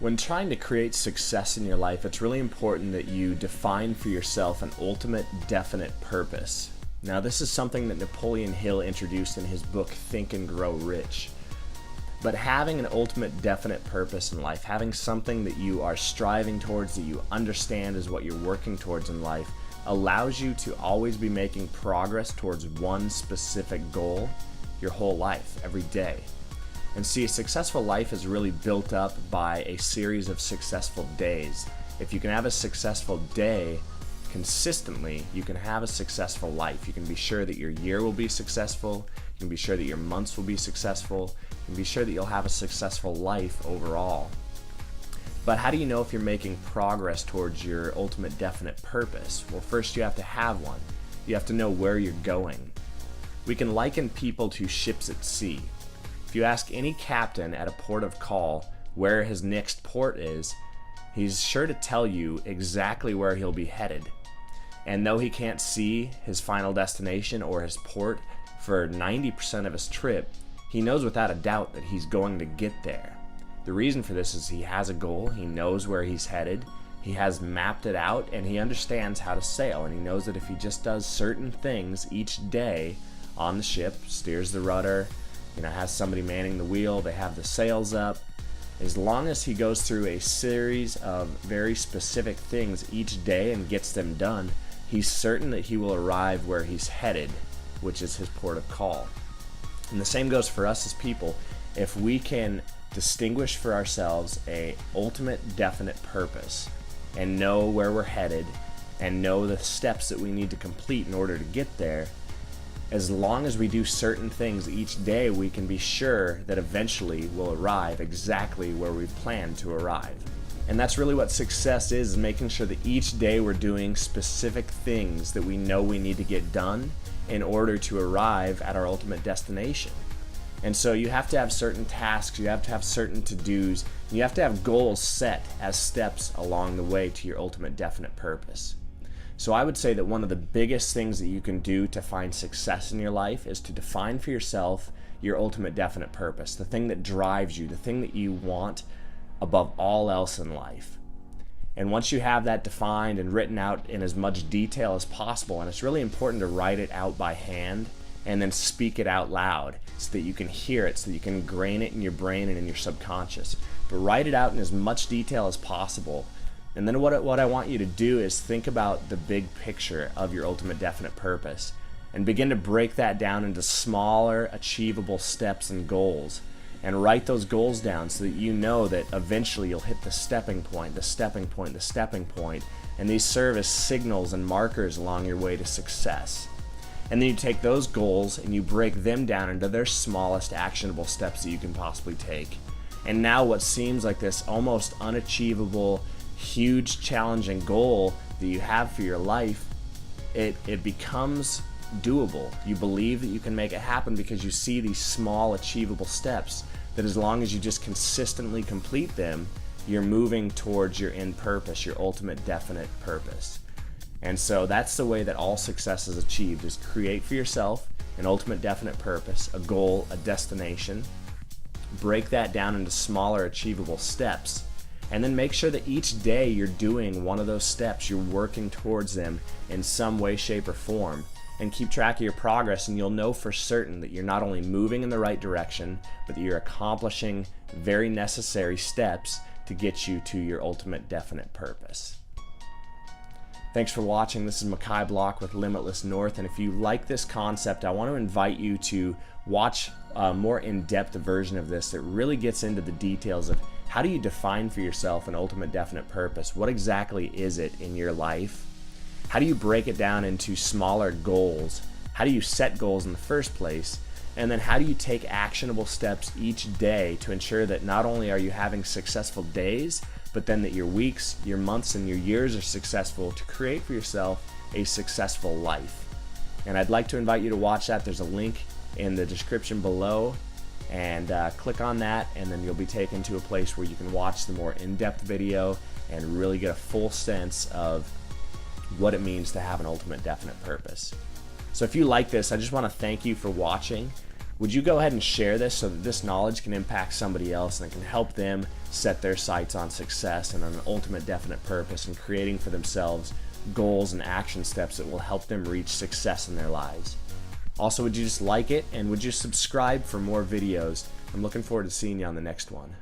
When trying to create success in your life, it's really important that you define for yourself an ultimate, definite purpose. Now, this is something that Napoleon Hill introduced in his book, Think and Grow Rich. But having an ultimate, definite purpose in life, having something that you are striving towards, that you understand is what you're working towards in life, allows you to always be making progress towards one specific goal your whole life, every day. And see, a successful life is really built up by a series of successful days. If you can have a successful day consistently, you can have a successful life. You can be sure that your year will be successful. You can be sure that your months will be successful. You can be sure that you'll have a successful life overall. But how do you know if you're making progress towards your ultimate definite purpose? Well, first you have to have one. You have to know where you're going. We can liken people to ships at sea. If you ask any captain at a port of call where his next port is, he's sure to tell you exactly where he'll be headed. And though he can't see his final destination or his port for 90% of his trip, he knows without a doubt that he's going to get there. The reason for this is he has a goal, he knows where he's headed, he has mapped it out, and he understands how to sail, and he knows that if he just does certain things each day on the ship, steers the rudder, has somebody manning the wheel, they have the sails up. As long as he goes through a series of very specific things each day and gets them done, he's certain that he will arrive where he's headed, which is his port of call. And the same goes for us as people. If we can distinguish for ourselves a ultimate definite purpose and know where we're headed and know the steps that we need to complete in order to get there, as long as we do certain things each day, we can be sure that eventually we'll arrive exactly where we've planned to arrive. And that's really what success is, making sure that each day we're doing specific things that we know we need to get done in order to arrive at our ultimate destination. And so you have to have certain tasks, you have to have certain to-dos, you have to have goals set as steps along the way to your ultimate definite purpose. So I would say that one of the biggest things that you can do to find success in your life is to define for yourself your ultimate definite purpose, the thing that drives you, the thing that you want above all else in life. And once you have that defined and written out in as much detail as possible, and it's really important to write it out by hand and then speak it out loud so that you can hear it, so that you can ingrain it in your brain and in your subconscious. But write it out in as much detail as possible. And then what I want you to do is think about the big picture of your ultimate definite purpose and begin to break that down into smaller, achievable steps and goals. And write those goals down so that you know that eventually you'll hit the stepping point, the stepping point, the stepping point, and these serve as signals and markers along your way to success. And then you take those goals and you break them down into their smallest actionable steps that you can possibly take. And now what seems like this almost unachievable, huge challenging goal that you have for your life, it becomes doable. You believe that you can make it happen because you see these small achievable steps that as long as you just consistently complete them, you're moving towards your end purpose, your ultimate definite purpose. And so that's the way that all success is achieved, is create for yourself an ultimate definite purpose, a goal, a destination, break that down into smaller achievable steps, and then make sure that each day you're doing one of those steps, you're working towards them in some way, shape, or form, and keep track of your progress, and you'll know for certain that you're not only moving in the right direction, but that you're accomplishing very necessary steps to get you to your ultimate definite purpose. Thanks for watching. This is Makai Block with Limitless North, and if you like this concept, I want to invite you to watch a more in-depth version of this that really gets into the details of how do you define for yourself an ultimate definite purpose? What exactly is it in your life? How do you break it down into smaller goals? How do you set goals in the first place? And then how do you take actionable steps each day to ensure that not only are you having successful days, but then that your weeks, your months, and your years are successful to create for yourself a successful life. And I'd like to invite you to watch that. There's a link in the description below, and click on that, and then you'll be taken to a place where you can watch the more in-depth video and really get a full sense of what it means to have an ultimate definite purpose. So if you like this, I just want to thank you for watching. Would you go ahead and share this so that this knowledge can impact somebody else and it can help them set their sights on success and on an ultimate definite purpose and creating for themselves goals and action steps that will help them reach success in their lives? Also, would you just like it, and would you subscribe for more videos? I'm looking forward to seeing you on the next one.